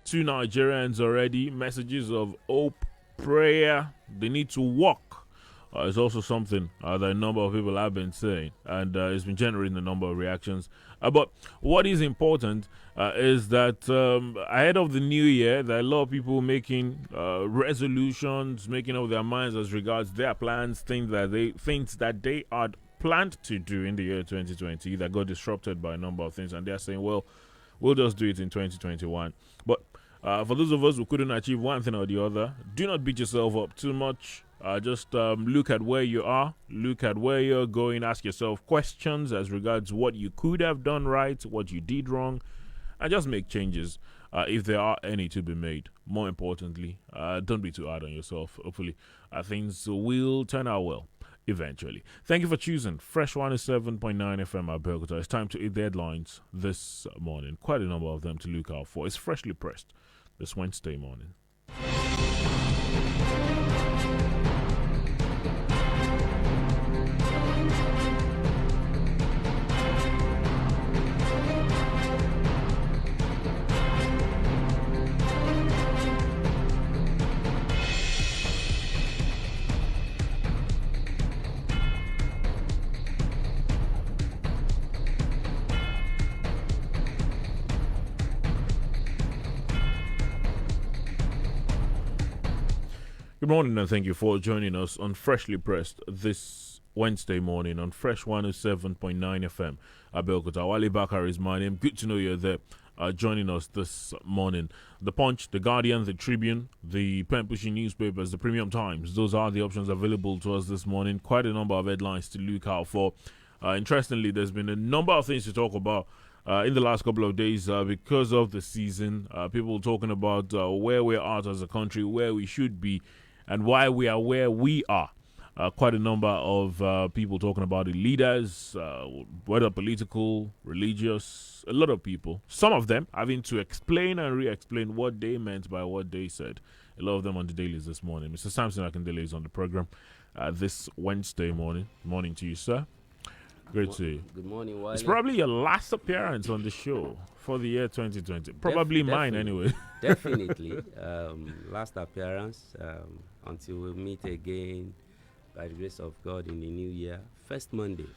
2 Nigerians already. Messages of hope, prayer. They need to walk. It's also something that a number of people have been saying, and it's been generating a number of reactions. But what is important is that ahead of the new year, there are a lot of people making resolutions, making up their minds as regards their plans, things that they had planned to do in the year 2020 that got disrupted by a number of things, and they're saying, well, we'll just do it in 2021. But for those of us who couldn't achieve one thing or the other, do not beat yourself up too much. Just look at where you are, look at where you're going, ask yourself questions as regards what you could have done right, what you did wrong, and just make changes if there are any to be made. More importantly, don't be too hard on yourself. Hopefully, things will turn out well eventually. Thank you for choosing Fresh 107.9 FM Abeokuta. It's time to eat the headlines this morning. Quite a number of them to look out for. It's freshly pressed this Wednesday morning. Good morning and thank you for joining us on Freshly Pressed this Wednesday morning on Fresh 107.9 FM. Abeokuta. Wale Bakare is my name. Good to know you're there joining us this morning. The Punch, The Guardian, The Tribune, the pen-pushing newspapers, the Premium Times. Those are the options available to us this morning. Quite a number of headlines to look out for. Interestingly, there's been a number of things to talk about in the last couple of days because of the season. People talking about where we're at as a country, where we should be, and why we are where we are. Quite a number of people talking about the leaders, whether political, religious, a lot of people. Some of them having to explain and re-explain what they meant by what they said. A lot of them on the dailies this morning. Mr. Samson Akindele is on the program this Wednesday morning. Morning to you, sir. Great to you. Good morning, Wale. It's probably your last appearance on the show for the year 2020. Probably mine anyway. Definitely. Last appearance until we meet again by the grace of God in the new year. First Monday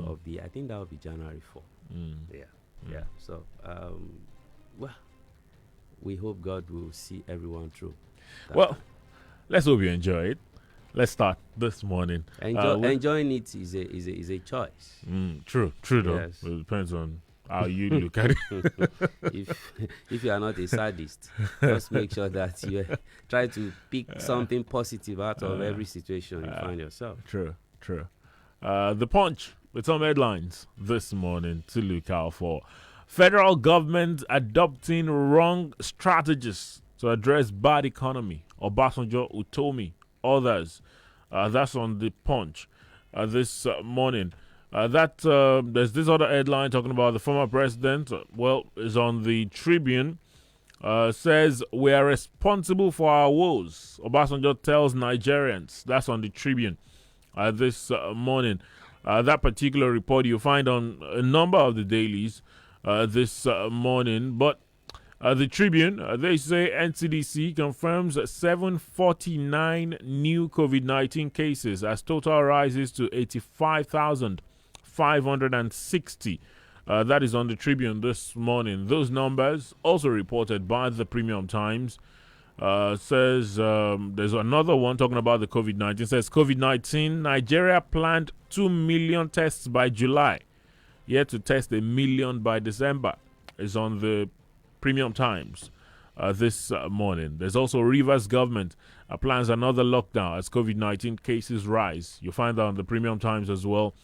of the, I think that will be January 4. Yeah. So, well, we hope God will see everyone through. Well, let's hope you enjoy it. Let's start this morning. Enjoying it is a choice. True though. Yes. It depends on how you look at it. if you are not a sadist, just make sure that you try to pick something positive out of every situation you find yourself. True. The Punch with some headlines this morning to look out for. Federal government adopting wrong strategies to address bad economy. Obasanjo, Utomi, others. That's on the Punch this morning. There's this other headline talking about the former president. Is on the Tribune. Says we are responsible for our woes. Obasanjo tells Nigerians. That's on the Tribune this morning. That particular report you find on a number of the dailies this morning. But the Tribune, they say NCDC confirms 749 new COVID-19 cases as total rises to 85,560. That is on the Tribune this morning. Those numbers also reported by the Premium Times. Says there's another one talking about the COVID-19. Says COVID-19, Nigeria planned 2 million tests by July. Yet to test 1 million by December. Is on the Premium Times this morning. There's also Rivers government plans another lockdown as COVID-19 cases rise. You'll find that on the Premium Times as well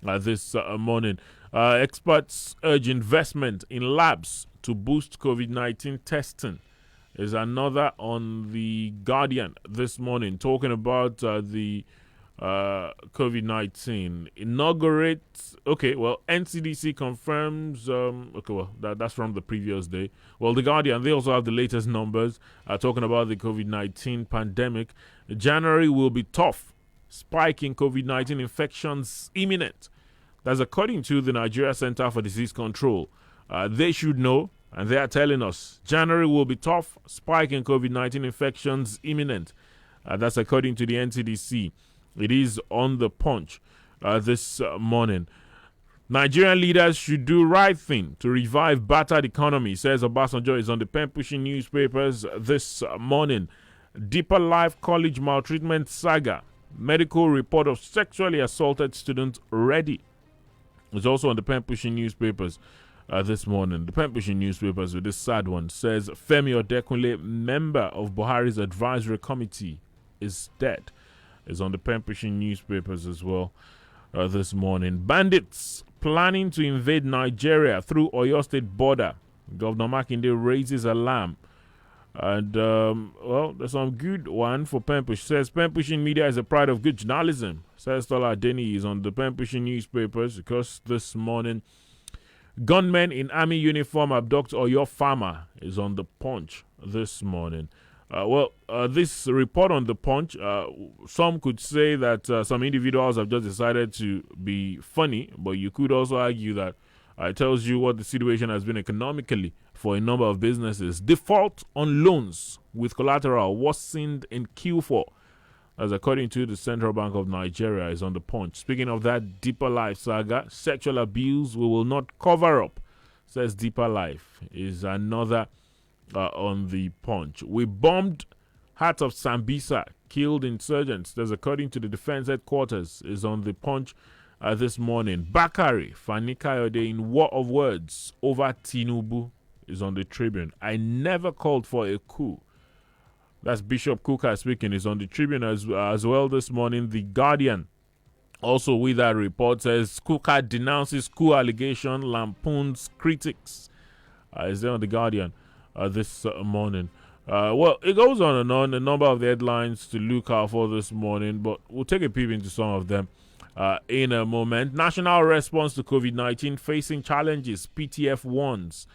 this morning. Experts urge investment in labs to boost COVID-19 testing. There's another on the Guardian this morning talking about the COVID-19 inaugurates. NCDC confirms. That's from the previous day. The Guardian, they also have the latest numbers talking about the COVID-19 pandemic. January will be tough. Spike in COVID-19 infections imminent. That's according to the Nigeria Center for Disease Control. They should know. And they are telling us January will be tough. Spike in COVID-19 infections imminent. That's according to the NCDC. It is on the punch this morning. Nigerian leaders should do right thing to revive battered economy, says Obasanjo. Is on the pen pushing newspapers this morning. Deeper Life College maltreatment saga. Medical report of sexually assaulted student ready. It's also on the pen pushing newspapers this morning. The pen pushing newspapers with this sad one says Femi Odekunle, member of Buhari's advisory committee, is dead. It's on the pen pushing newspapers as well this morning. Bandits planning to invade Nigeria through Oyo State border. Governor Makinde raises alarm. And, well, there's some good one for pen push. Says pen pushing media is a pride of good journalism. Says Tola Denny is on the pen pushing newspapers because this morning gunmen in army uniform abduct Oyo farmer is on the punch this morning. This report on the punch, some could say that some individuals have just decided to be funny, but you could also argue that it tells you what the situation has been economically for a number of businesses. Default on loans with collateral worsened in Q4, as according to the Central Bank of Nigeria, is on the punch. Speaking of that Deeper Life saga, sexual abuse we will not cover up, says Deeper Life, is another on the punch. We bombed Heart of Sambisa, killed insurgents. That's according to the defense headquarters, is on the punch this morning. Bakare, Fani Kayode in war of words over Tinubu, is on the Tribune. I never called for a coup. That's Bishop Kuka speaking, is on the Tribune as well this morning. The Guardian, also with that report, says Kuka denounces coup allegation, lampoons critics. Is there on the Guardian this morning. It goes on and on, a number of the headlines to look out for this morning, but we'll take a peep into some of them in a moment. National response to COVID-19 facing challenges, PTF warns.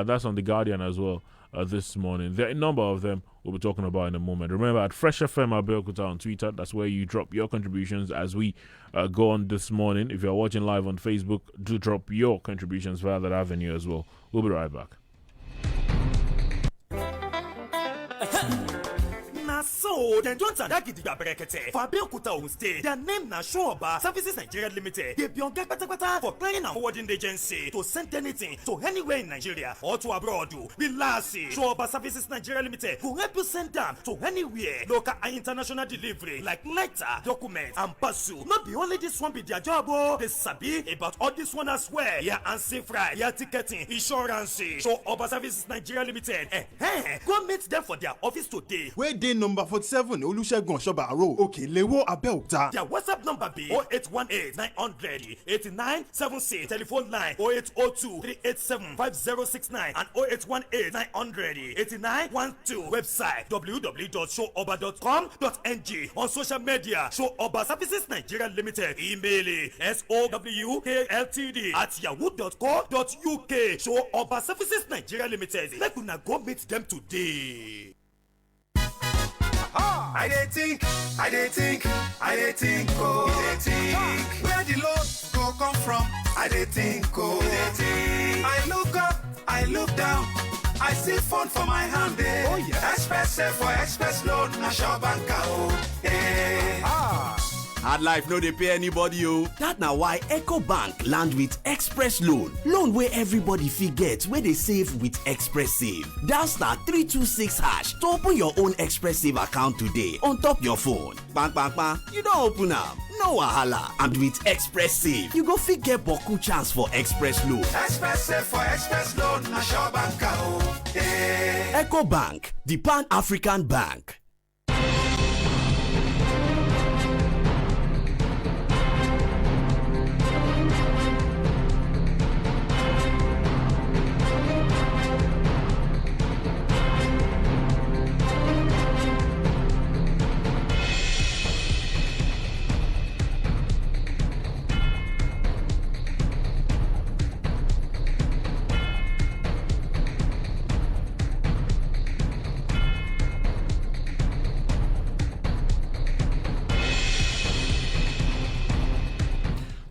That's on the Guardian as well this morning. There are a number of them we'll be talking about in a moment. Remember, at Fresh FM Abeokuta on Twitter, that's where you drop your contributions as we go on this morning. If you're watching live on Facebook, do drop your contributions via that avenue as well. We'll be right back. So, dem don tada gidigba berekete for Abeokuta Ogun State. Their name na Showoba Services Nigeria Limited. They be on get patapata for clearing and forwarding agency to send anything to anywhere in Nigeria or to abroad. Relax. Showoba Services Nigeria Limited will help you send them to anywhere. Local and international delivery like letter, document, and parcel. Not be only this one be their job. They sabi about all this one as well. Yeah, and safe ride, yeah, ticketing, insurance. Showoba Services Nigeria Limited. Go meet them for their office today. Where they number 47 Olusegun Oshoba Road, Okelewo, Abeokuta. Their WhatsApp number be 0818 900 8976. Telephone line 0802 387 5069 and 0818 900 8912. Website www.showoba.com.ng. On social media, Showoba Services Nigeria Limited. Email sowkltd@yahoo.co.uk. Showoba Services Nigeria Limited. Let una go meet them today. I dey think, oh, where the load go come from? I dey think, oh, I look up, I look down, I see phone for my hand, Oh yeah, Express for Express load, na sure banker, oh, Hard life no dey pay anybody o. That na why EcoBank land with Express Loan. Loan wey everybody fit get, wey dey save with Express Save. Dial *326# to open your own Express Save account today on top your phone. Bang bang bang, you don open am. No wahala. And with Express Save, you go fit get boku chance for Express Loan. Express Save for Express loan, na sure banker, oh, EcoBank, the Pan-African Bank.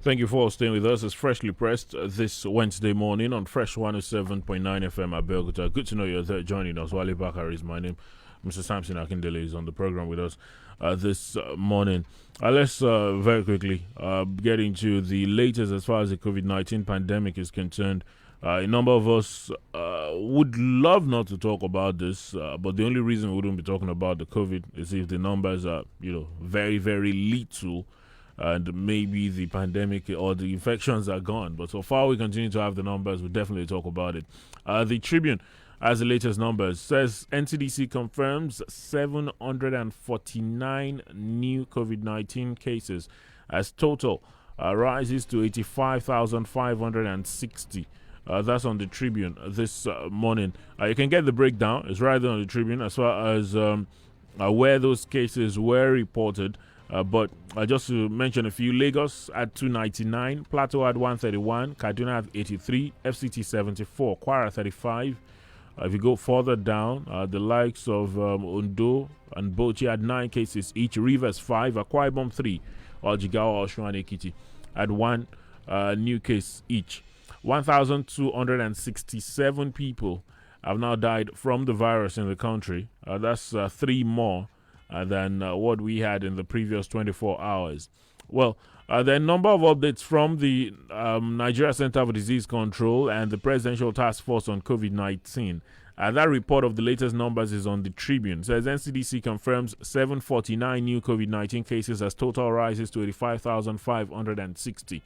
Thank you for staying with us. It's freshly pressed this Wednesday morning on Fresh 107.9 FM at Belgota. Good to know you're there joining us. Wale Bakare is my name. Mr. Samson Akindele is on the program with us this morning. Let's very quickly get into the latest as far as the COVID-19 pandemic is concerned. A number of us would love not to talk about this, but the only reason we wouldn't be talking about the COVID is if the numbers are, very, very little, and maybe the pandemic or the infections are gone. But so far, we continue to have the numbers. We'll definitely talk about it. The Tribune, as the latest numbers, says NCDC confirms 749 new COVID-19 cases as total rises to 85,560. That's on the Tribune this morning. You can get the breakdown. It's right there on the Tribune as far as where those cases were reported. But just to mention a few: Lagos at 299, Plateau at 131, Kaduna at 83, FCT 74, Kwara 35. If you go further down, the likes of Ondo and Bauchi had 9 cases each, Rivers 5, Akwa Ibom 3, while Jigawa, Osun and Ekiti had 1 new case each. 1,267 people have now died from the virus in the country. That's 3 more than what we had in the previous 24 hours. Well, there are a number of updates from the Nigeria Center for Disease Control and the Presidential Task Force on COVID-19. That report of the latest numbers is on the Tribune. It says NCDC confirms 749 new COVID-19 cases as total rises to 85,560.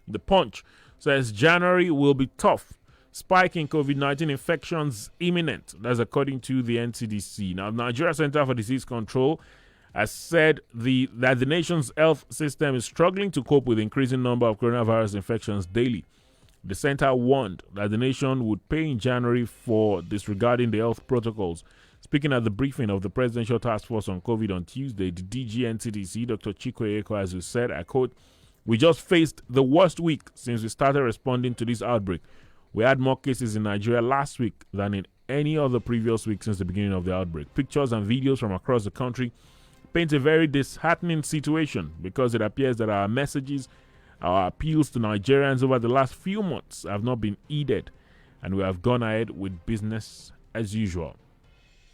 The Punch says January will be tough. Spike in COVID-19 infections imminent. That's according to the NCDC. Now, Nigeria Center for Disease Control has said that the nation's health system is struggling to cope with the increasing number of coronavirus infections daily. The center warned that the nation would pay in January for disregarding the health protocols. Speaking at the briefing of the Presidential Task Force on COVID on Tuesday, the DG NCDC, Dr. Chikwe Eko, said, I quote, "We just faced the worst week since we started responding to this outbreak. We had more cases in Nigeria last week than in any other previous week since the beginning of the outbreak. Pictures and videos from across the country paint a very disheartening situation because it appears that our messages, our appeals to Nigerians over the last few months have not been heeded, and we have gone ahead with business as usual.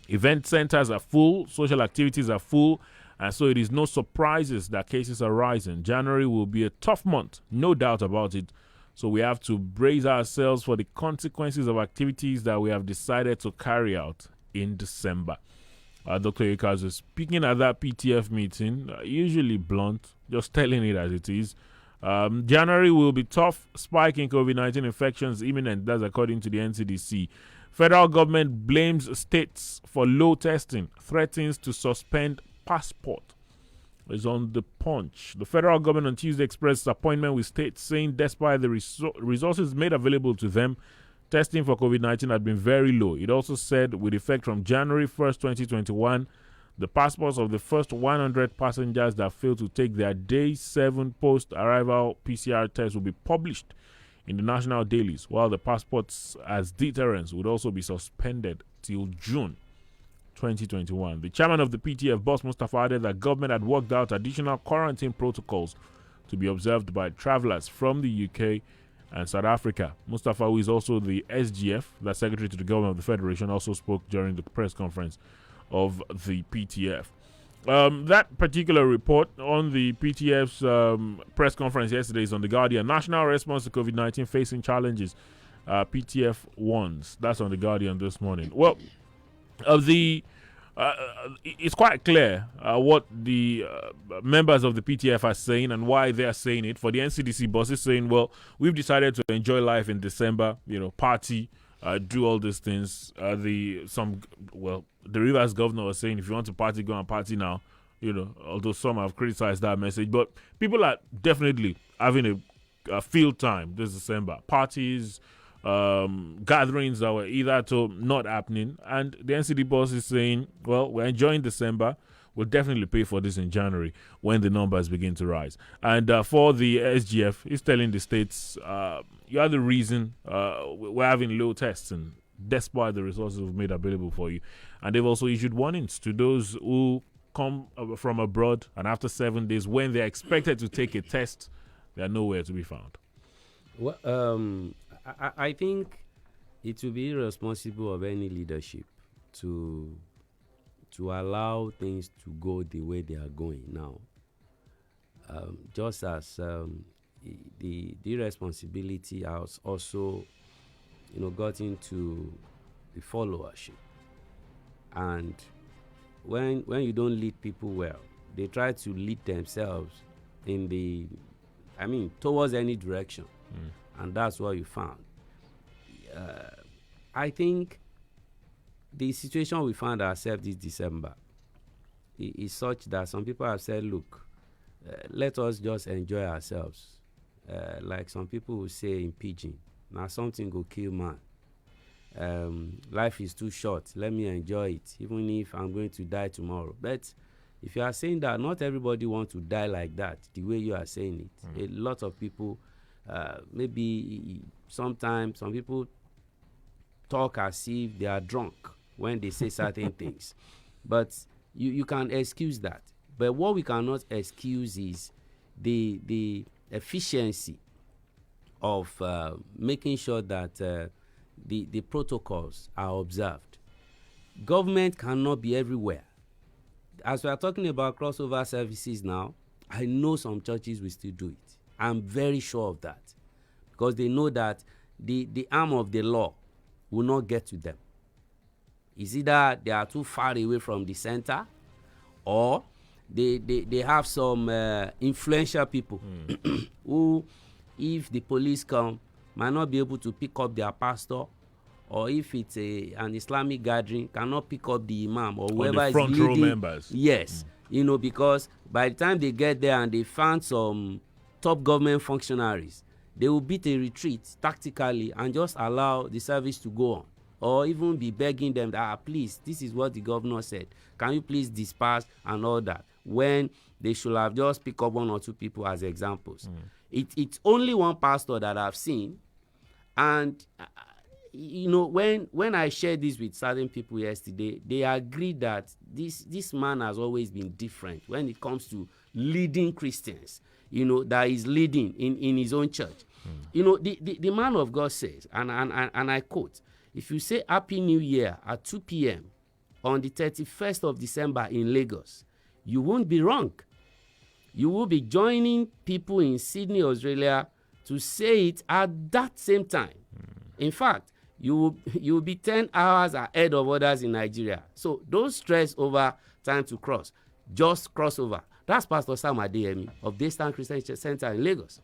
Event centers are full, social activities are full, and so it is no surprises that cases are rising. January will be a tough month, no doubt about it. So we have to brace ourselves for the consequences of activities that we have decided to carry out in December." Dr. Ekazu speaking at that PTF meeting, usually blunt, just telling it as it is. January will be tough. Spike in COVID-19 infections imminent. That's according to the NCDC. Federal government blames states for low testing, threatens to suspend passport. Is on the Punch. The federal government on Tuesday expressed disappointment with states, saying despite the resources made available to them, testing for COVID-19 had been very low. It also said with effect from January 1st, 2021, the passports of the first 100 passengers that failed to take their day 7 post-arrival PCR tests will be published in the national dailies, while the passports as deterrence would also be suspended till June 2021. The chairman of the PTF, Boss Mustafa, added that government had worked out additional quarantine protocols to be observed by travelers from the UK and South Africa. Mustafa, who is also the SGF, the Secretary to the Government of the Federation, also spoke during the press conference of the PTF. That particular report on the PTF's press conference yesterday is on The Guardian. National response to COVID-19 facing challenges. PTF warns. That's on The Guardian this morning. Well, it's quite clear what the members of the PTF are saying and why they are saying it. For the NCDC bosses saying, well, we've decided to enjoy life in December, party, do all these things. The Rivers governor was saying, if you want to party, go and party now. Although some have criticized that message, but people are definitely having a field time this December. Parties, gatherings that were either not happening, and the NCD boss is saying, well, we're enjoying December, we'll definitely pay for this in January when the numbers begin to rise. And for the SGF, he's telling the states, you are the reason we're having low testing despite the resources we've made available for you. And they've also issued warnings to those who come from abroad and after 7 days when they're expected to take a test, they are nowhere to be found. Well, I think it will be irresponsible of any leadership to allow things to go the way they are going now. Just as the responsibility has also, got into the followership. And when you don't lead people well, they try to lead themselves towards any direction. And that's what you found. I think the situation we found ourselves this December is such that some people have said, look, let us just enjoy ourselves. Like some people will say in pidgin, now something go kill man. Life is too short. Let me enjoy it, even if I'm going to die tomorrow. But if you are saying that, not everybody wants to die like that, the way you are saying it. A lot of people, maybe sometimes some people talk as if they are drunk when they say certain things. But you can excuse that. But what we cannot excuse is the efficiency of making sure that the protocols are observed. Government cannot be everywhere. As we are talking about crossover services now, I know some churches will still do it. I'm very sure of that, because they know that the arm of the law will not get to them. It's either they are too far away from the center, or they have some influential people who, if the police come, might not be able to pick up their pastor, or if it's an Islamic gathering, cannot pick up the imam or whoever is leading. Front row members. Yes, because by the time they get there and they find some top government functionaries, they will beat a retreat tactically and just allow the service to go on, or even be begging them that, please, this is what the governor said, can you please disperse and all that, when they should have just picked up one or two people as examples. It's only one pastor that I've seen, and when I shared this with certain people yesterday, they agreed that this man has always been different when it comes to leading Christians, that is leading in his own church. The man of God says, and I quote, if you say Happy New Year at 2 p.m. on the 31st of December in Lagos, you won't be wrong. You will be joining people in Sydney, Australia, to say it at that same time. In fact, you will be 10 hours ahead of others in Nigeria. So don't stress over time to cross. Just cross over. That's Pastor Sam Adeyemi of Daystar Christian Center in Lagos.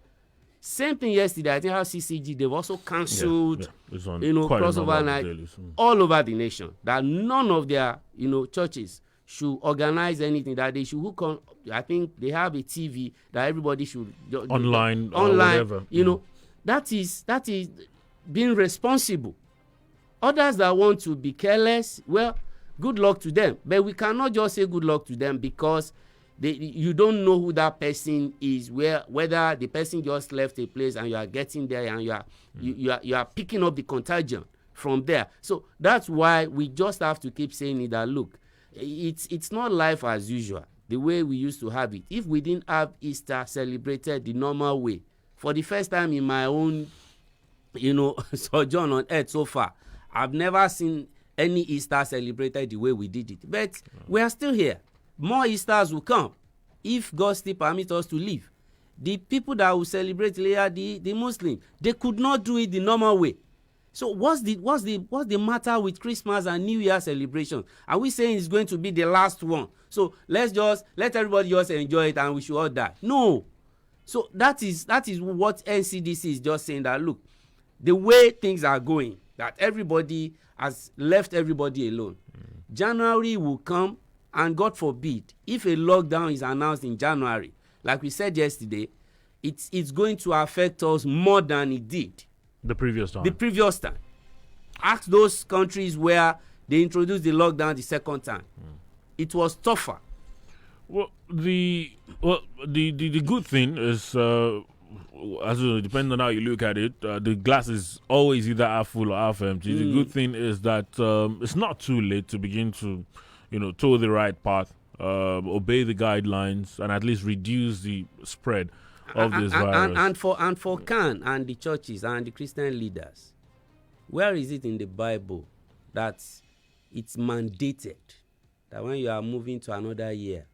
Same thing yesterday. I think how CCG, they've also cancelled, crossover night all over the nation. That none of their, churches should organize anything. That they should hook on. I think they have a TV that everybody should online, or whatever. That is being responsible. Others that want to be careless, well, good luck to them. But we cannot just say good luck to them, because you don't know who that person is, whether the person just left a place and you are getting there and you are picking up the contagion from there. So that's why we just have to keep saying it, that look, it's not life as usual, the way we used to have it. If we didn't have Easter celebrated the normal way, for the first time in my own sojourn on earth so far, I've never seen any Easter celebrated the way we did it. But we are still here. More Easters will come if God still permits us to live. The people that will celebrate later, the Muslims, they could not do it the normal way. So what's the matter with Christmas and New Year celebration? Are we saying it's going to be the last one? So let's just let everybody just enjoy it and we should all die? No. So that is what NCDC is just saying, that look, the way things are going, that everybody has left everybody alone. January will come, and God forbid, if a lockdown is announced in January, like we said yesterday, it's going to affect us more than it did the previous time. Ask those countries where they introduced the lockdown the second time. It was tougher. Well, the good thing is, depending on how you look at it, the glass is always either half full or half empty. The good thing is that it's not too late to begin to, toe the right path, obey the guidelines, and at least reduce the spread of this virus. And for CAN and the churches and the Christian leaders, where is it in the Bible that it's mandated that when you are moving to another year,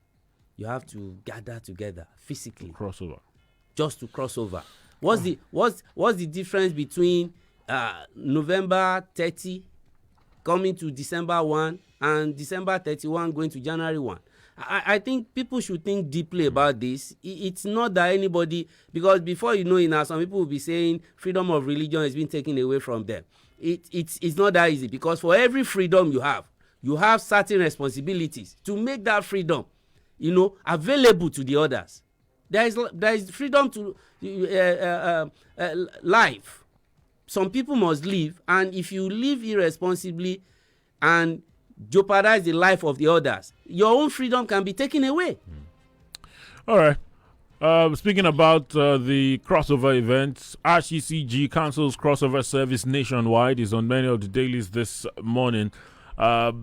you have to gather together physically, Crossover. just to cross over? What's the difference between November 30 coming to December 1 and December 31 going to January 1? I think people should think deeply about this. It's not that anybody, because before you know it now, some people will be saying freedom of religion has been taken away from them. It's not that easy, because for every freedom you have certain responsibilities to make that freedom, available to the others. There is freedom to life. Some people must live, and if you live irresponsibly and jeopardize the life of the others, your own freedom can be taken away. All right. Speaking about the crossover events, RCCG cancels crossover service nationwide is on many of the dailies this morning. A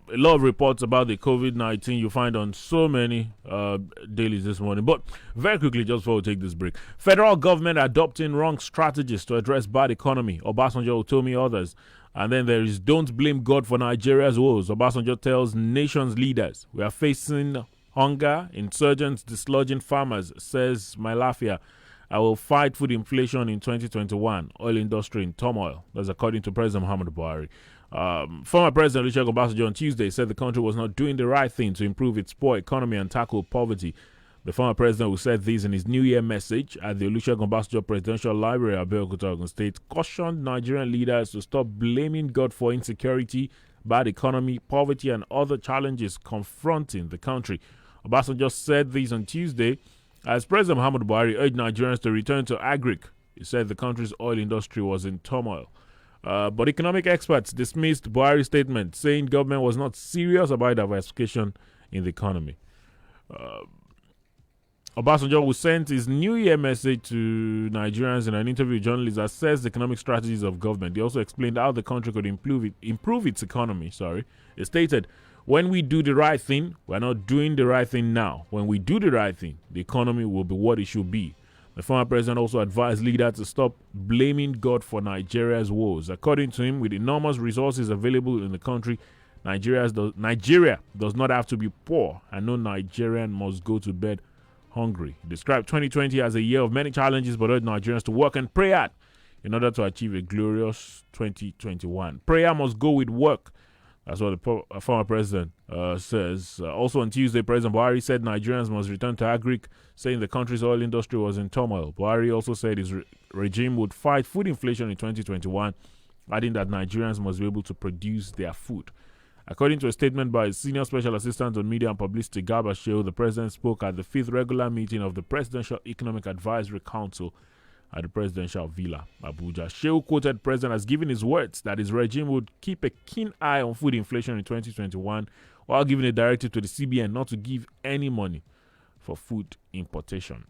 lot of reports about the COVID-19 you find on so many dailies this morning. But very quickly, just before we take this break, federal government adopting wrong strategies to address bad economy. Obasanjo, Utomi, others. And then there is don't blame God for Nigeria's woes. Obasanjo tells nation's leaders we are facing hunger, insurgents dislodging farmers, says Malafia. I will fight food inflation in 2021. Oil industry in turmoil. That's according to President Muhammadu Buhari. Former President Olusegun Obasanjo on Tuesday said the country was not doing the right thing to improve its poor economy and tackle poverty. The former president, who said this in his New Year message at the Olusegun Obasanjo Presidential Library at Abeokuta, Ogun State, cautioned Nigerian leaders to stop blaming God for insecurity, bad economy, poverty, and other challenges confronting the country. Obasanjo said this on Tuesday as President Muhammadu Buhari urged Nigerians to return to agric. He said the country's oil industry was in turmoil. But economic experts dismissed Buhari's statement, saying government was not serious about diversification in the economy. Obasanjo, who sent his New Year message to Nigerians in an interview with journalists, assessed the economic strategies of government. He also explained how the country could improve its economy. He stated, when we do the right thing, we're not doing the right thing now. When we do the right thing, the economy will be what it should be. The former president also advised leaders to stop blaming God for Nigeria's woes. According to him, with enormous resources available in the country, Nigeria does not have to be poor, and no Nigerian must go to bed hungry. He described 2020 as a year of many challenges, but urged Nigerians to work and pray hard in order to achieve a glorious 2021. Prayer must go with work. That's what the former president says. Also on Tuesday, President Buhari said Nigerians must return to agric, saying the country's oil industry was in turmoil. Buhari also said his regime would fight food inflation in 2021, adding that Nigerians must be able to produce their food. According to a statement by Senior Special Assistant on Media and Publicity, Garba Shehu, the president spoke at the 5th regular meeting of the Presidential Economic Advisory Council at the Presidential Villa, Abuja. Shehu quoted the president as giving his words that his regime would keep a keen eye on food inflation in 2021, while giving a directive to the CBN not to give any money for food importation.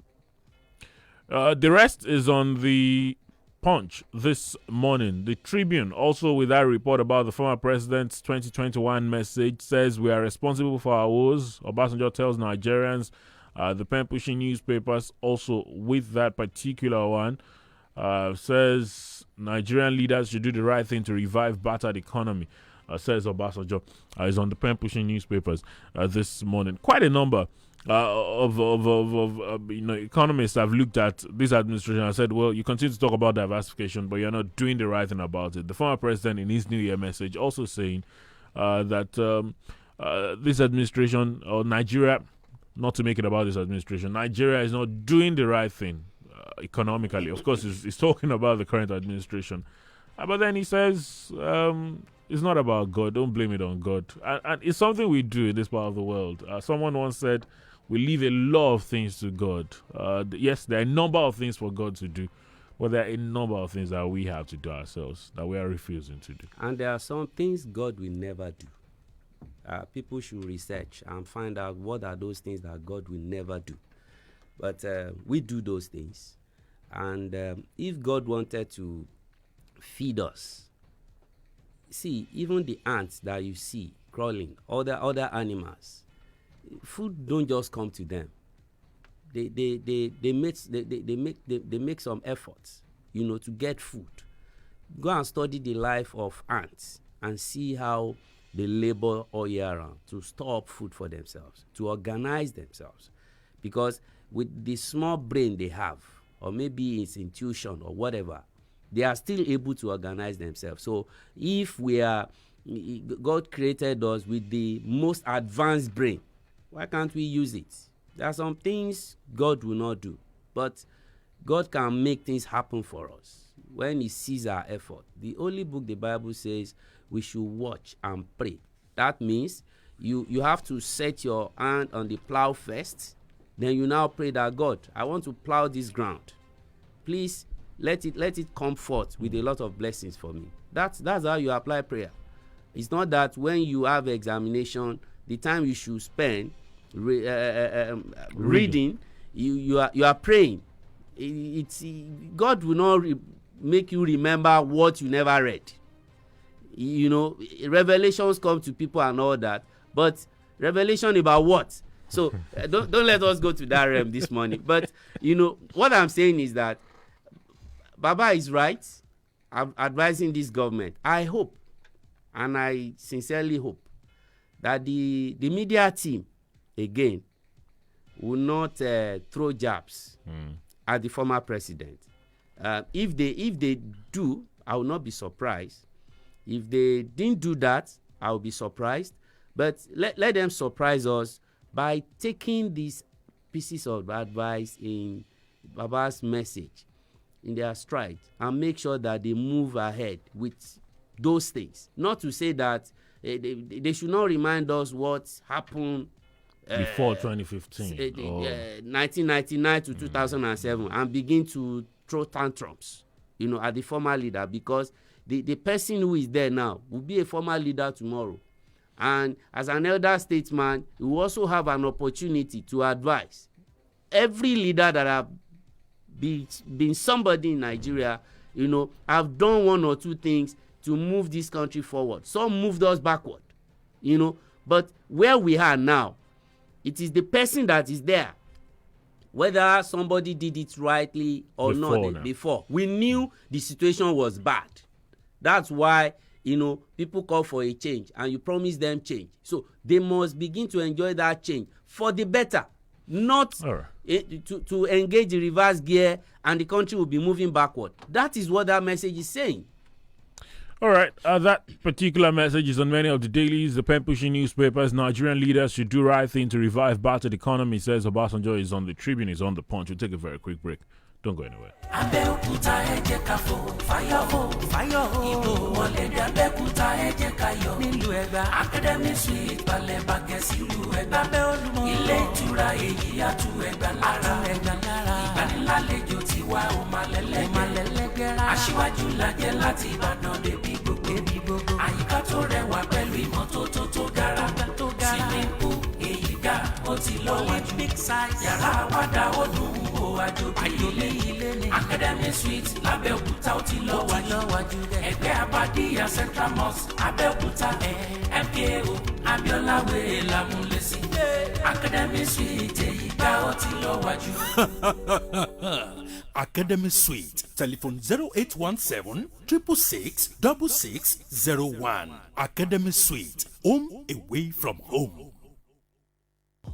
The rest is on the Punch this morning. The Tribune, also with that report about the former president's 2021 message, says we are responsible for our woes. Obasanjo tells Nigerians. The pen-pushing newspapers, also with that particular one, says Nigerian leaders should do the right thing to revive battered economy, says Obasanjo. Is on the pen-pushing newspapers this morning. Quite a number of economists have looked at this administration and said, well, you continue to talk about diversification, but you're not doing the right thing about it. The former president, in his New Year message, also saying that this administration, or Nigeria, not to make it about this administration, Nigeria is not doing the right thing economically. Of course, he's talking about the current administration. But then he says it's not about God. Don't blame it on God. And it's something we do in this part of the world. Someone once said, we leave a lot of things to God. Yes, there are a number of things for God to do, but there are a number of things that we have to do ourselves that we are refusing to do. And there are some things God will never do. People should research and find out what are those things that God will never do. But we do those things. And if God wanted to feed us, see, even the ants that you see crawling, other animals, food don't just come to them. they make some efforts, you know, to get food. Go and study the life of ants and see how they labor all year round to store up food for themselves, to organize themselves. Because with the small brain they have, or maybe it's intuition or whatever, they are still able to organize themselves. So if God created us with the most advanced brain, why can't we use it? There are some things God will not do, but God can make things happen for us when he sees our effort. The only book the Bible says we should watch and pray. That means you have to set your hand on the plow first, then you now pray that, God, I want to plow this ground. Please let it come forth with a lot of blessings for me. That's how you apply prayer. It's not that when you have examination, the time you should spend reading, you are praying. God will not make you remember what you never read. You know, revelations come to people and all that, but revelation about what? So don't let us go to that realm this morning. But you know what I'm saying is that Baba is right. I'm advising this government. I hope, and I sincerely hope, that the media team again will not throw jabs at the former president. If they do, I will not be surprised. If they didn't do that, I will be surprised. But let them surprise us by taking these pieces of advice in Baba's message in their stride and make sure that they move ahead with those things. Not to say that they should not remind us what happened before 2015, 1999 to 2007, and begin to throw tantrums, you know, at the former leader, because the person who is there now will be a former leader tomorrow. And as an elder statesman, you will also have an opportunity to advise every leader that have been somebody in Nigeria, you know, have done one or two things to move this country forward. Some moved us backward, you know, but where we are now, it is the person that is there, whether somebody did it rightly or not before. We knew the situation was bad. That's why, you know, people call for a change and you promise them change. So they must begin to enjoy that change for the better, not to engage the reverse gear and the country will be moving backward. That is what that message is saying. All right, that particular message is on many of the dailies, the pen-pushing newspapers. Nigerian leaders should do right thing to revive battered economy, says Obasanjo. Is on the Tribune, is on the Punch. We'll take a very quick break. Don't go anywhere. Academy Suite balẹ̀ bàgẹ́ sílùú Ẹ̀gbá. Ilé ìtura èyí àtú Ẹ̀gbá lára. Ìgbanilálejò tiwa ò máa lẹ́lẹ́gẹ́rẹ́. Aṣíwájú lajẹ́ láti Ìbàdàn débi gbogbo. Àyíká tó rẹwà pẹ̀lú ìmọ́tótó tó gara. Swimming pool èyí ga ó ti lọ́wọ́jú. Yàrá àwàdà ó dùn ó àjòjì ilé. Academy Suite lábẹ́òkúta ó ti lọ́wọ́jú. Ẹgbẹ́ Abadíyà Central Mosque Abẹ́òkúta. MKO Abiola Way Lamulesi. Academy Suite èyí ga ó ti lọ́wọ́jú. Academy Suite. Telephone 0817 666 6601. Academy Suite. Home away from home.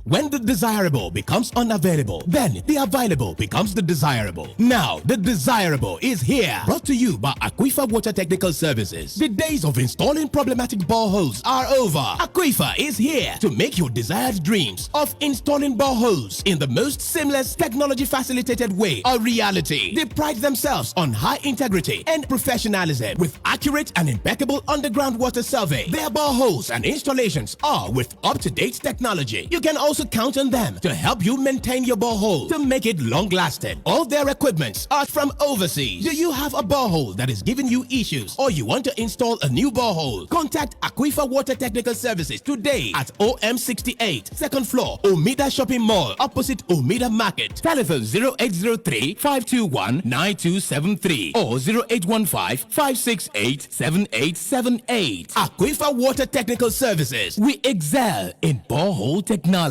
When the desirable becomes unavailable, then the available becomes the desirable. Now, the desirable is here. Brought to you by Aquifer Water Technical Services. The days of installing problematic boreholes are over. Aquifer is here to make your desired dreams of installing boreholes in the most seamless, technology-facilitated way a reality. They pride themselves on high integrity and professionalism with accurate and impeccable underground water survey. Their boreholes and installations are with up-to-date technology. You can also count on them to help you maintain your borehole to make it long-lasting. All their equipments are from overseas. Do you have a borehole that is giving you issues or you want to install a new borehole? Contact Aquifer Water Technical Services today at OM68, second floor, Omida Shopping Mall, opposite Omida Market. Telephone 0803-521-9273 or 0815-568-7878. Aquifer Water Technical Services. We excel in borehole technology.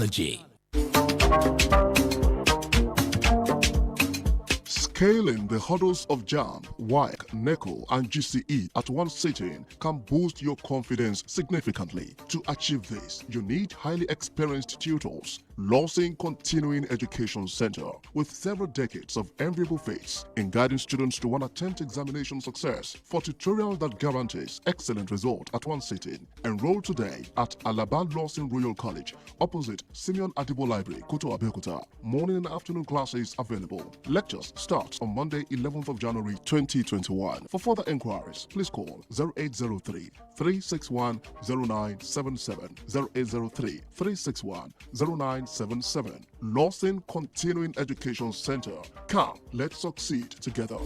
Scaling the hurdles of JAMB, WAEC, NECO, and GCE at one sitting can boost your confidence significantly. To achieve this, you need highly experienced tutors. Lawson Continuing Education Center, with several decades of enviable faith in guiding students to one attempt examination success for tutorial that guarantees excellent result at one sitting. Enroll today at Alaba Lawson Royal College, opposite Simeon Adibo Library, Kuto Abeokuta. Morning and afternoon classes available. Lectures start on Monday, 11th of January 2021. For further enquiries, please call 0803 361 0977 0803 361 0977. Lawson Continuing Education Center. Come, let's succeed together.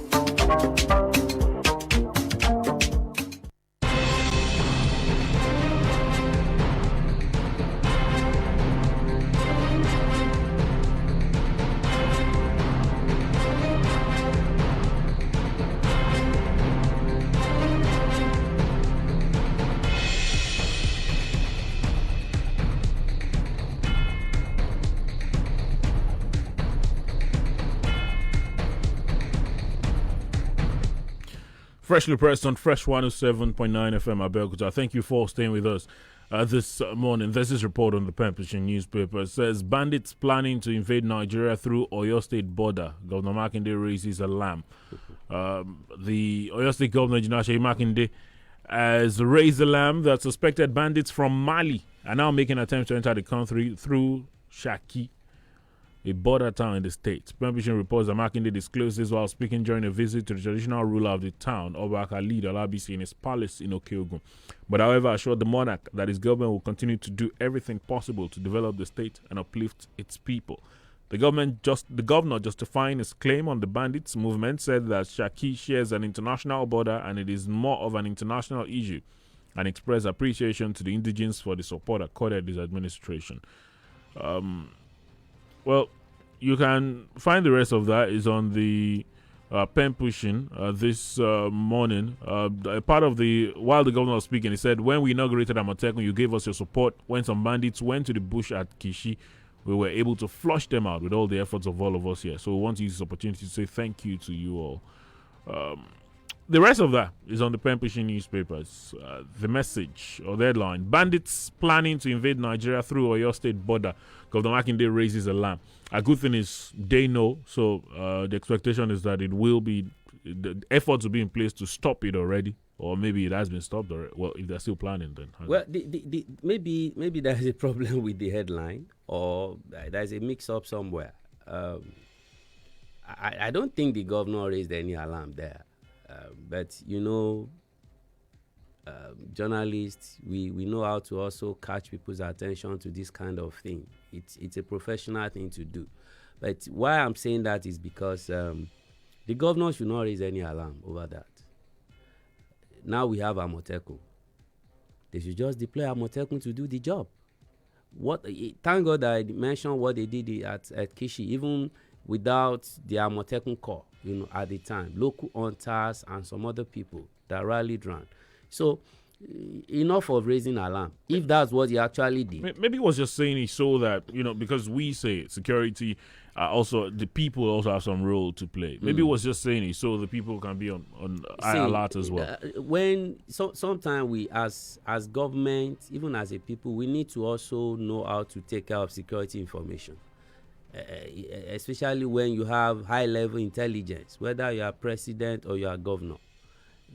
Freshly pressed on Fresh 107.9 FM Abeokuta. Thank you for staying with us this morning. There's this report on the Pembrokeshire newspaper. It says bandits planning to invade Nigeria through Oyo State border. Governor Makinde raises alarm. The Oyo State Governor, Seyi Makinde, has raised alarm that suspected bandits from Mali are now making attempts to enter the country through Shaki, a border town in the state. Pembrokeshire reports that Makinde disclosed this while speaking during a visit to the traditional ruler of the town, Oba Khalid Olabisi, in his palace in Okeogun. But however, assured the monarch that his government will continue to do everything possible to develop the state and uplift its people. The governor, justifying his claim on the bandits movement, said that Shaki shares an international border and it is more of an international issue, and expressed appreciation to the indigenes for the support accorded his administration. Well, you can find the rest of that is on the pen pushing this morning. Part of while the governor was speaking, he said, when we inaugurated Amotekun, you gave us your support. When some bandits went to the bush at Kishi, we were able to flush them out with all the efforts of all of us here. So we want to use this opportunity to say thank you to you all. The rest of that is on the pen pushing newspapers. The message or the headline: bandits planning to invade Nigeria through Oyo State border. Governor Makinde raises alarm. A good thing is they know, so the expectation is that it will be, the efforts will be in place to stop it already, or maybe it has been stopped already. Well, if they're still planning, then well, maybe there's a problem with the headline, or there's a mix-up somewhere. I don't think the governor raised any alarm there. But journalists, we know how to also catch people's attention to this kind of thing. It's a professional thing to do. But why I'm saying that is because the governor should not raise any alarm over that. Now we have Amotekun. They should just deploy Amotekun to do the job. Thank God that I mentioned what they did at Kishi, even without the Amotekun Corps. At the time, local hunters and some other people that rallied round. So, enough of raising alarm. If that's what he actually did. Maybe he was just saying he saw that, because we say security, also the people also have some role to play. Maybe he was just saying he saw the people can be on high alert as well. Sometimes we as government, even as a people, we need to also know how to take care of security information. Especially when you have high-level intelligence, whether you are president or you are governor.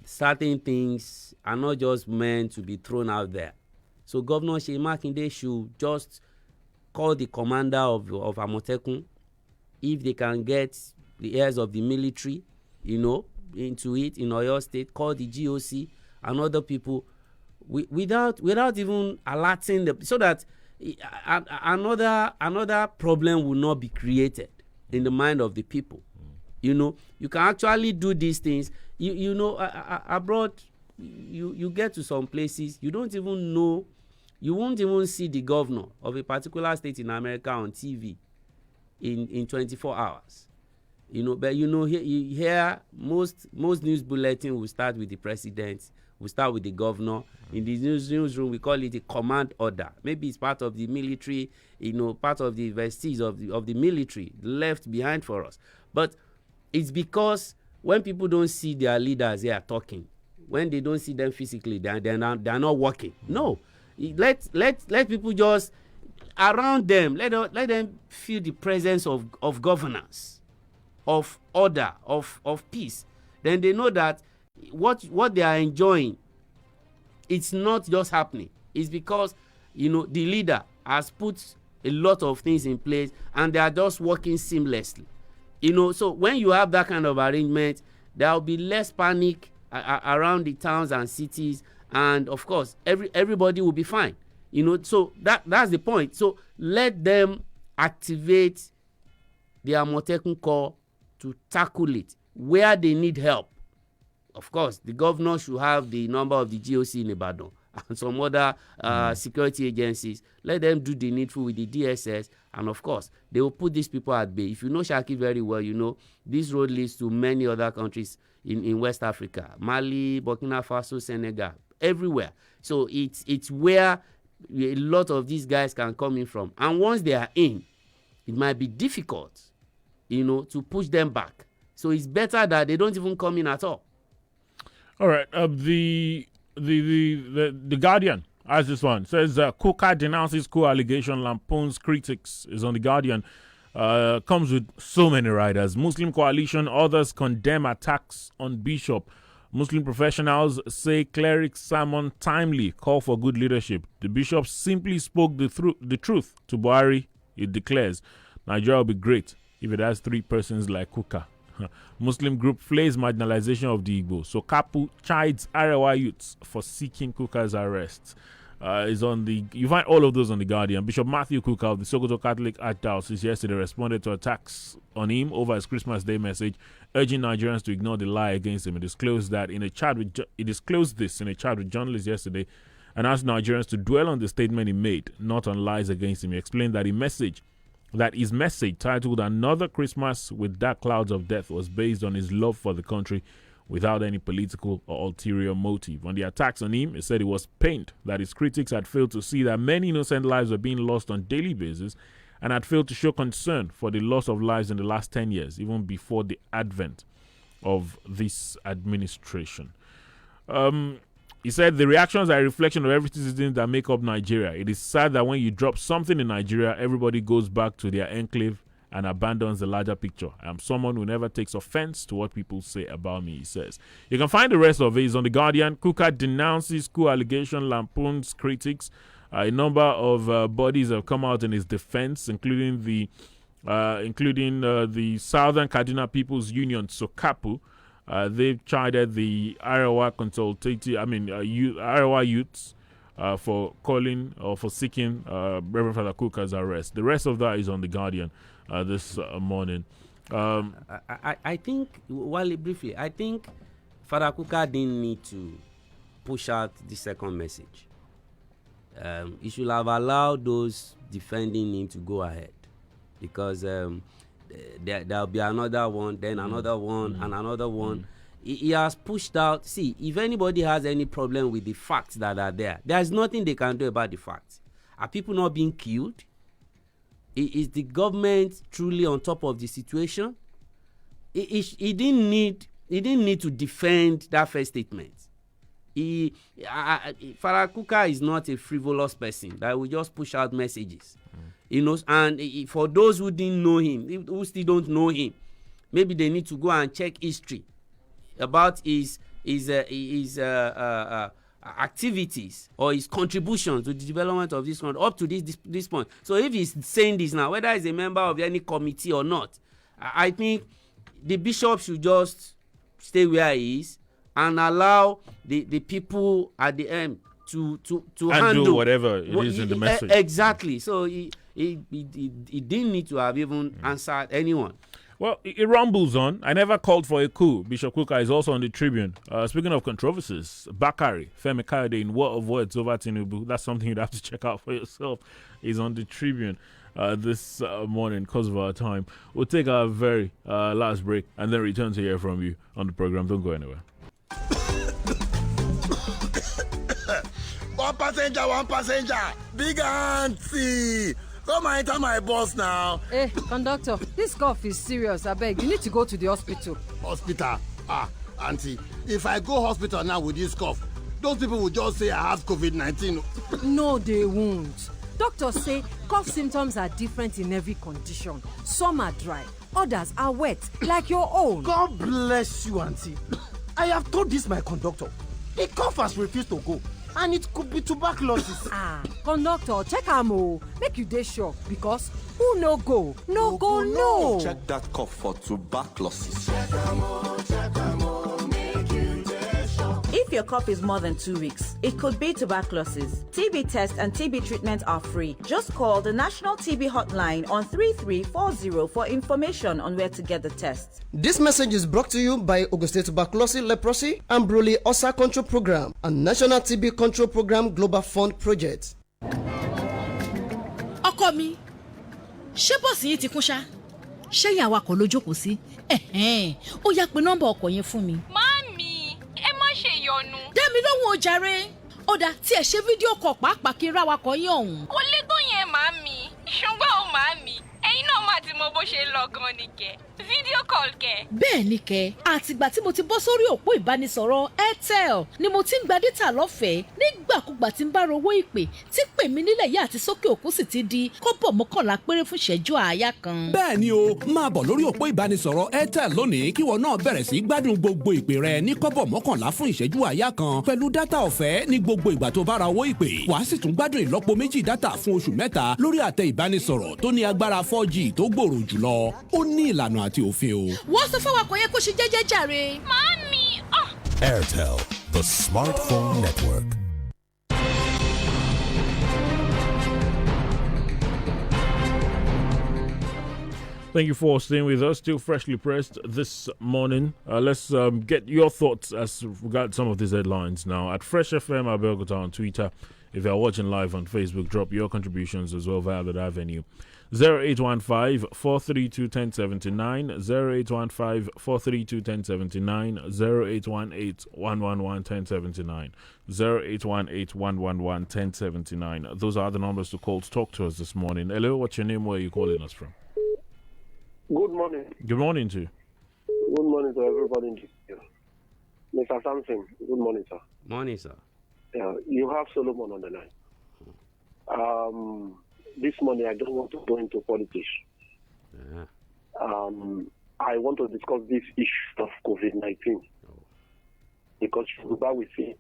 Certain things are not just meant to be thrown out there. So Governor Seyi Makinde should just call the commander of Amotekun, if they can get the heirs of the military, into it in Oyo State, call the GOC and other people without even alerting them, so that another problem will not be created in the mind of the people. You can actually do these things. Abroad, you get to some places, you don't even know, you won't even see the governor of a particular state in America on TV in 24 hours. But here most news bulletin will start with the president, will start with the governor. In the newsroom, we call it a command order. Maybe it's part of the military, part of the vestige of the military left behind for us. But it's because when people don't see their leaders here talking, when they don't see them physically, they're not working. No, let people just around them, let them feel the presence of governance, of order, of peace. Then they know that what they are enjoying, it's not just happening. It's because the leader has put a lot of things in place and they are just working seamlessly. So when you have that kind of arrangement, there will be less panic around the towns and cities, and of course everybody will be fine. So that's the point. So let them activate the Amotekun Corps to tackle it where they need help. Of course, the governor should have the number of the GOC in Ibadan and some other security agencies. Let them do the needful with the DSS, and of course, they will put these people at bay. If you know Shaki very well, this road leads to many other countries in West Africa, Mali, Burkina Faso, Senegal, everywhere. So it's where a lot of these guys can come in from. And once they are in, it might be difficult, to push them back. So it's better that they don't even come in at all. All right. The Guardian has this one. Says Kuka denounces coup allegation, lampoons critics. Is on the Guardian. Comes with so many writers. Muslim coalition, others condemn attacks on bishop. Muslim professionals say cleric sermon timely, call for good leadership. The bishop simply spoke the truth to Buhari. It declares Nigeria will be great if it has 3 persons like Kuka. Muslim group flays marginalization of the Igbo. So Kapu chides Arewa youths for seeking Kuka's arrest. You find all of those on the Guardian. Bishop Matthew Kuka of the Sokoto Catholic Archdiocese yesterday responded to attacks on him over his Christmas Day message, urging Nigerians to ignore the lie against him. He disclosed this in a chat with journalists yesterday, and asked Nigerians to dwell on the statement he made, not on lies against him. He explained that his message titled "Another Christmas with Dark Clouds of Death" was based on his love for the country, without any political or ulterior motive. On the attacks on him, he said he was pained that his critics had failed to see that many innocent lives were being lost on a daily basis, and had failed to show concern for the loss of lives in the last 10 years, even before the advent of this administration. He said the reactions are a reflection of every citizen that make up Nigeria. It is sad that when you drop something in Nigeria, everybody goes back to their enclave and abandons the larger picture. I am someone who never takes offense to what people say about me, he says. You can find the rest of it. It's on The Guardian. Kuka denounces coup allegation, lampoons critics. A number of bodies have come out in his defense, including the Southern Kaduna People's Union, SOKAPU. They've chided the Arewa Arewa youths for calling or for seeking Reverend Father Kuka's arrest. The rest of that is on The Guardian this morning. I think, briefly, I think Father Kuka didn't need to push out the second message. He should have allowed those defending him to go ahead, because there'll be another one, then another one, and another one. He has pushed out. See, if anybody has any problem with the facts that are there's nothing they can do about the facts. Are people not being killed? Is the government truly on top of the situation? He didn't need to defend that first statement. Father Kuka is not a frivolous person that will just push out messages. And for those who didn't know him, who still don't know him, maybe they need to go and check history about his activities or his contributions to the development of this country up to this point. So if he's saying this now, whether he's a member of any committee or not, I think the bishop should just stay where he is and allow the people at the end to handle do whatever it is in the message. Exactly. So he didn't need to have even answered anyone. Well, it rumbles on. I never called for a coup. Bishop Kuka is also on the Tribune. Speaking of controversies, Bakare, Femi Kayode in War of Words over Tinubu. That's something you'd have to check out for yourself. He's on the Tribune this morning because of our time. We'll take our very last break and then return to hear from you on the program. Don't go anywhere. One passenger, big auntie. Come and enter my bus now. Hey, conductor, this cough is serious. I beg, you need to go to the hospital. Hospital? Auntie, if I go hospital now with this cough, those people will just say I have COVID-19. No, they won't. Doctors say cough symptoms are different in every condition. Some are dry, others are wet, like your own. God bless you, Auntie. I have told this my conductor. The cough has refused to go, and it could be tuberculosis. Conductor, check am o. Make you dey sure, because who no go, no go, no. Check that cough for tuberculosis. If your cough is more than 2 weeks, it could be tuberculosis. TB tests and TB treatment are free. Just call the National TB Hotline on 3340 for information on where to get the test. This message is brought to you by Ogun State Tuberculosis, Leprosy, and Brule Ulcer Control Program and National TB Control Program Global Fund Project. Ọkọ mi, ṣé bọ́ọ̀sì yìí ti kún ṣá? Ṣé ìyàwó akọ ló jókòó sí? Ó yá pé nọ́mbà ọkọ̀ yẹn fún mi. Màámi, ẹ má ṣe yọnu. Dá mi lóhùn o jàre. Ó dá tí ẹ ṣe fídíò kọ̀ pàápàá kí n rá wakọ̀ yín ọ̀hún. Kò lè tó yẹn màámi. Ṣùgbọ́n ó màámi, ẹ̀yin náà má ti mọ bó ṣe lọ gan ni kẹ̀. Fídíò call kẹ̀. Bẹ́ẹ̀ ni kẹ́, àtìgbà tí mo ti bọ́ sórí òpó ìbánisọ̀rọ̀ Airtel ni mo ti ń gba dátà lọ́fẹ̀ẹ́ nígbàkúgbà tí ń bá rówó ìpè tí pè mí nílẹ̀ yá àti sókè òkú sì ti di kọ́bọ̀ mọ́kànlá péré fún ìṣẹ́jú àáyá kan. Bẹ́ẹ̀ ni o, máa bọ̀ lórí òpó ìbánisọ̀rọ̀ Airtel lónìí kí wọn náà bẹ̀rẹ̀ sí gbádùn gbogbo ìpè rẹ ní kọ́bọ̀ mọ́kànlá fún ìṣẹ́jú àáyá kan pẹ̀lú dátà ọ̀fẹ́ ní gbogbo ìgbà tó bá ra owó ìpè. Wàá sì tún gbádùn ìlọ́po méjì dátà fún oṣù mẹ́ta lórí àtẹ ìbánisọ̀rọ̀ tó ní agbára 4G tó gbòòrò jùlọ. Ó ní ìlànà àti òfin o. Wọ́n sọ fún awakọ̀ yẹn kó ṣe jẹ́jẹ́ jàre. Màámi, Airtel, the smartphone network. Thank you for staying with us. Still freshly pressed this morning. Let's get your thoughts as regards some of these headlines now. At Fresh FM Abeokuta on Twitter. If you're watching live on Facebook, drop your contributions as well via that avenue. 0815-432-1079, 0815-432-1079, 0818-111-1079, 0818-111-1079. Those are the numbers to call to talk to us this morning. Hello, what's your name? Where are you calling us from? Good morning. Good morning to you. Good morning to everybody in the Mr. Sampson, good morning, sir. Morning, sir. You have Solomon on the line. This morning, I don't want to go into politics. I want to discuss this issue of COVID-19. Because Yoruba will say,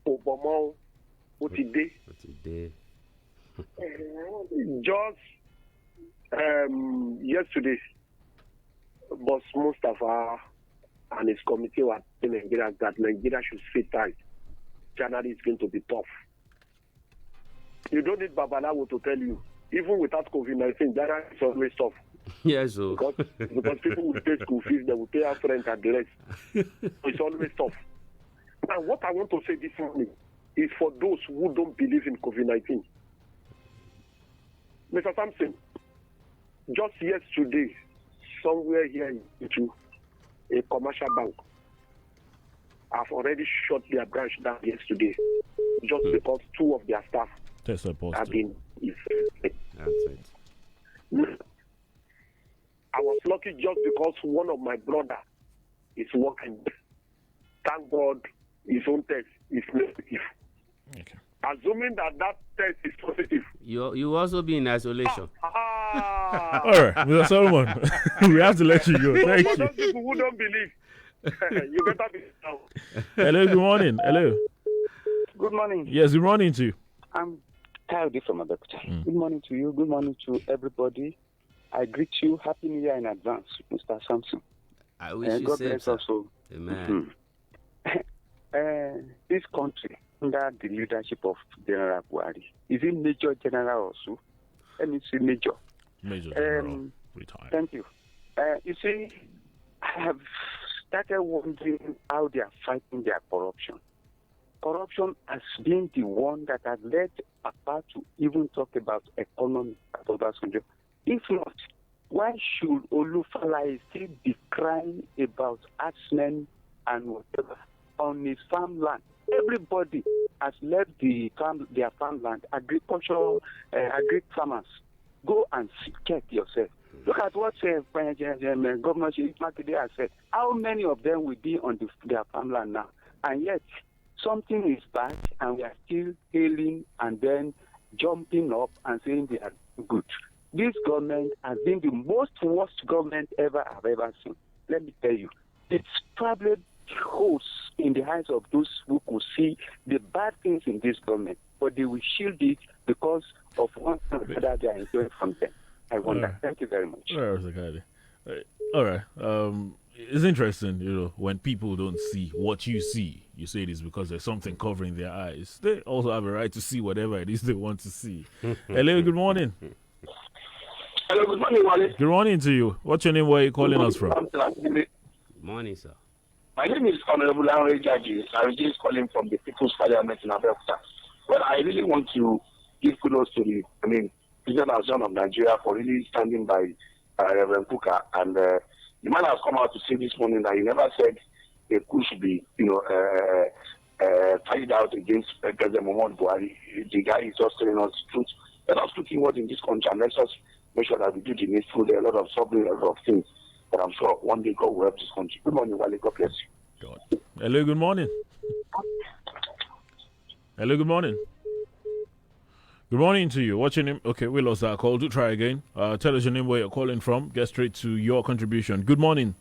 Obama, what today? Just yesterday, Boss Mustafa and his committee were telling Nigeria that Nigeria should stay tight. January is going to be tough. You don't need Babalawo to tell you. Even without COVID-19, January is always tough. Yes, sir. Because people will pay school fees, they will pay house rent and the rest. So it's always tough. Now, what I want to say this morning is for those who don't believe in COVID-19. Mr. Sampson, just yesterday, somewhere here in Itu, a commercial bank, have already shut their branch down yesterday just because two of their staff have been infected. That's it. I was lucky just because one of my brother is working. Thank God his own test is negative. Okay. Assuming that test is positive. You also be in isolation. All right, Mr. Solomon, we have to let you go. Thank For you. those people who don't believe, you better be down. Hello, good morning. Hello. Good morning. Yes, good morning to you. I'm Coyote from Abeokuta. Good morning to you. Good morning to everybody. I greet you. Happy New Year in advance, Mr. Sampson. I wish you God same, bless sir. also. Amen. This country, under the leadership of General Buhari, is it Major General also? Let me see Major. Major General, retired. Thank you. You see, I have started wondering how they are fighting their corruption. Corruption has been the one that has led Papa to even talk about economy at Obasanjo. If not, why should Olufalaye still be crying about herdsmen and whatever on his farmland. Everybody has left their farmland. Agri farmers, go and check yourself. Look at what Governor Makinde has said. How many of them will be on their farmland now? And yet, something is bad, and we are still hailing and then jumping up and saying they are good. This government has been the most worst government I've ever seen. Let me tell you, it's probably holes in the eyes of those who could see the bad things in this government, but they will shield it because of one thing that they are enjoying from them. I wonder. Right. Thank you very much. All right. It's interesting, when people don't see what you see, you say it is because there's something covering their eyes. They also have a right to see whatever it is they want to see. Hello, good morning. Hello, good morning, Wale. Good morning to you. What's your name? Where are you calling us from? Good morning, sir. My name is Honorable Henry Jaji. I'm just calling from the People's Parliament in Abeokuta. Well, I really want to give kudos to President Azon of Nigeria for really standing by Reverend Kuka. And the man has come out to say this morning that he never said a coup should be, carried out against President Muhammad Buhari. The guy is just telling us the truth. Let us look inward in this country and let us make sure that we do the needful. There are a lot of suffering, a lot of things. But I'm sure one day God will help this country. Good morning, Wale. God bless you. God. Hello, good morning. Hello, good morning. Good morning to you. What's your name? Okay, we lost that call. Do try again. Tell us your name, where you're calling from. Get straight to your contribution. Good morning.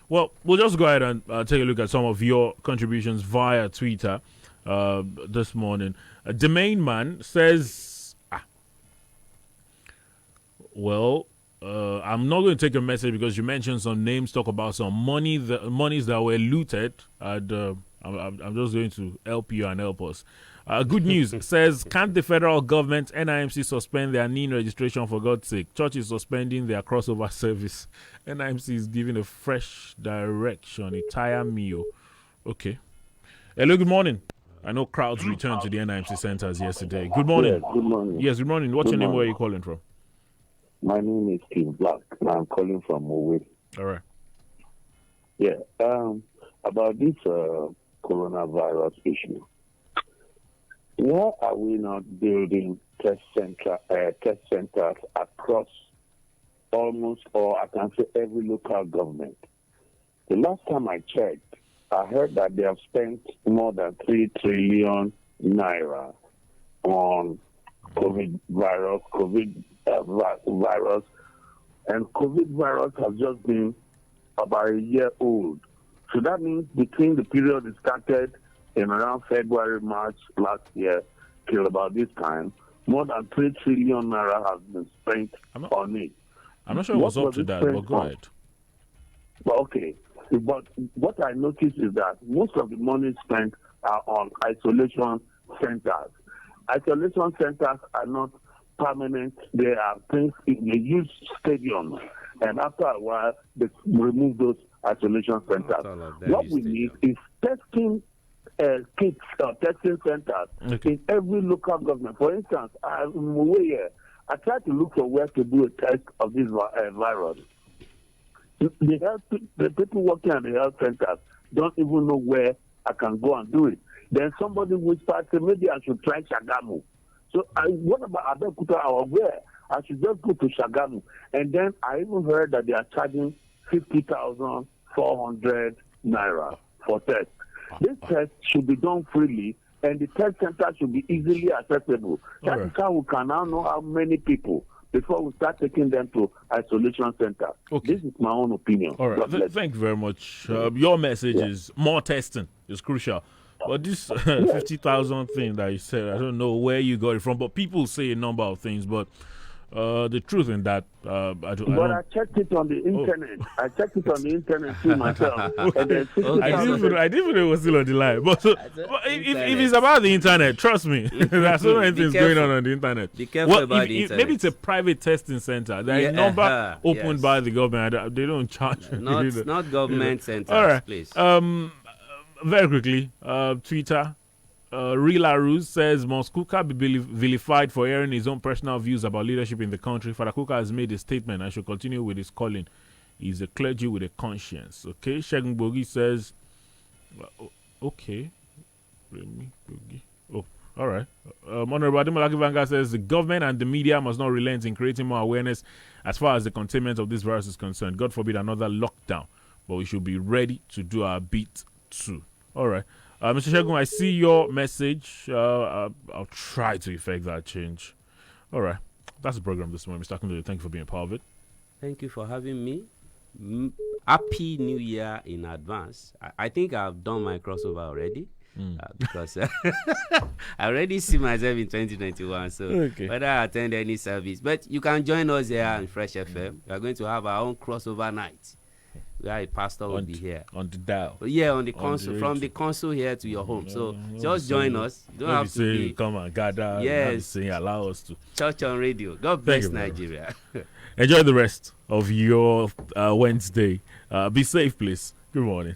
Well, we'll just go ahead and take a look at some of your contributions via Twitter this morning. The main man says, I'm not going to take a message because you mentioned some names, talk about some monies that were looted. And I'm just going to help you and help us. Good news says, can't the federal government, NIMC, suspend their NIN registration for God's sake? Church is suspending their crossover service. NIMC is giving a fresh direction. Itaya Mio. Okay. Hello, good morning. I know crowds returned to the NIMC centers yesterday. Good morning. Yes, good morning. Yes, good morning. What's Good your name? morning. Where are you calling from? My name is Steve Black, and I'm calling from Owe. All right. Yeah. About this coronavirus issue, why are we not building test centers across almost, or I can say every local government? The last time I checked, I heard that they have spent more than 3 trillion naira on COVID virus, and COVID virus has just been about a year old. So that means between the period it started in around February, March last year till about this time, more than 3 trillion naira has been spent on it. I'm not sure what's up to that, but go ahead. Well, okay. But what I noticed is that most of the money spent are on isolation centers. Isolation centers are not permanent. They are things, they use stadiums. And after a while, they remove those isolation centers. What we need is testing kits or testing centers in every local government. For instance, I'm away here. I tried to look for where to do a test of this virus. The people working at the health centers don't even know where I can go and do it. Then somebody whispered, maybe I should try Shagamu. So what about Abeokuta or where? I should just go to Shagamu. And then I even heard that they are charging 50,400 naira for tests. This test should be done freely, and the test center should be easily accessible. That is how we can now know how many people before we start taking them to isolation center. This is my own opinion. All right. Thank you very much. Your message is more testing is crucial. But this 50,000 thing that you said, I don't know where you got it from, but people say a number of things. But the truth in that, I checked it on the internet. I checked it on the internet too myself. And then I didn't know it was still on the line. But if it's about the internet, trust me, there are so many things going on the internet. Be careful about the internet. Maybe it's a private testing center. There is a number opened by the government. They don't charge. Not government centers, all right. Please. Very quickly, Twitter. Rila Ruz says, must Kuka be vilified for airing his own personal views about leadership in the country? Father Kuka has made a statement and should continue with his calling. He's a clergy with a conscience. Okay, Shegun Bogi says, Okay. Oh, all right. Honorable Ademola Vanga says the government and the media must not relent in creating more awareness as far as the containment of this virus is concerned. God forbid another lockdown, but we should be ready to do our bit too. All right. Mr. Shegun, I see your message. I'll try to effect that change. All right. That's the program this morning. Mr. Akunle, thank you for being a part of it. Thank you for having me. Happy New Year in advance. I think I've done my crossover already. Because I already see myself in 2021. So whether I attend any service, but you can join us here in Fresh FM. We are going to have our own crossover night where a pastor will be here on the dial. Yeah, on the console, from the console here to your home. So just join us. You don't have to be come and gather. Yes, allow us to church on radio. God bless Nigeria. Enjoy the rest of your Wednesday. Be safe, please. Good morning.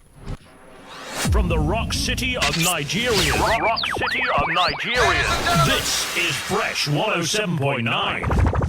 From the rock city of Nigeria. Rock city of Nigeria. This is Fresh 107.9.